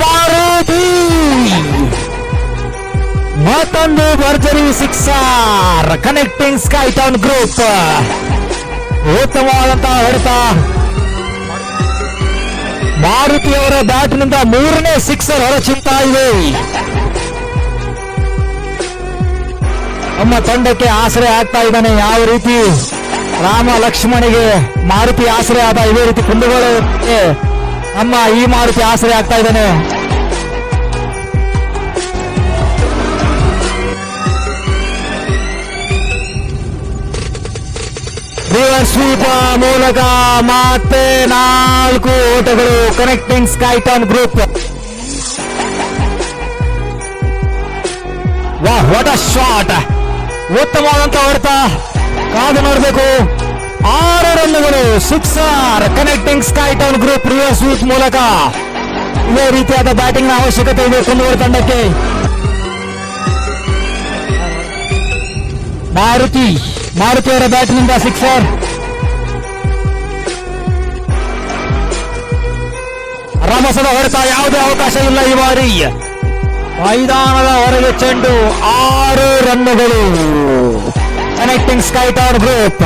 ಮಾರುತಿ ಮತ್ತೊಂದು ಭರ್ಜರಿ sixer connecting sky town group. ಉತ್ತಮವಾದಂತಹ ಹೊಡೆತ ಮಾರುತಿಯವರ ಬ್ಯಾಟ್ನಿಂದ ಮೂರನೇ ಸಿಕ್ಸರ್ ಹೊರಚಿಂತಾ ಇದೆ. ನಮ್ಮ ತಂಡಕ್ಕೆ ಆಸರೆ ಆಗ್ತಾ ಇದ್ದಾನೆ. ಯಾವ ರೀತಿ ರಾಮ ಲಕ್ಷ್ಮಣಿಗೆ ಮಾರುತಿ ಆಸರೆ ಆದ ಇದೇ ರೀತಿ ಕುಂದುಗಳಿಗೆ ನಮ್ಮ ಈ ಮಾರುತಿ ಆಸರೆ ಆಗ್ತಾ ಇದ್ದಾನೆ. ರಿವರ್ಸ್ ಸ್ವೀಪ್ ಮೂಲಕ ಮತ್ತೆ 4 ಓಟಗಳು ಕನೆಕ್ಟಿಂಗ್ ಸ್ಕೈ ಟೌನ್ ಗ್ರೂಪ್. ವಾಹ್, ವಾಟ್ ಅ ಶಾಟ್! ಉತ್ತಮವಾದಂತ ಹೊಡೆತ, ಕಾದು ನೋಡಬೇಕು. 6 ರನ್ನುಗಳು, sixer connecting sky town group reverse sweep ಮೂಲಕ. ಇದೇ ರೀತಿಯಾದ ಬ್ಯಾಟಿಂಗ್ ನ ಅವಶ್ಯಕತೆ ಇದೆ ಕುಂದಗೋಳ ತಂಡಕ್ಕೆ. ಮಾರುತಿಯವರ ಬ್ಯಾಟ್ನಿಂದ ಸಿಕ್ಸರ್. ರಮಸದ ಹೊಡೆತ, ಯಾವುದೇ ಅವಕಾಶ ಇಲ್ಲ ಈ ಬಾರಿ. ಮೈದಾನದ ಹೊರಗೆ ಚೆಂಡು, 6 ರನ್ನುಗಳು ಕನೆಕ್ಟಿಂಗ್ ಸ್ಕೈ ಟೌನ್ ಗ್ರೂಪ್.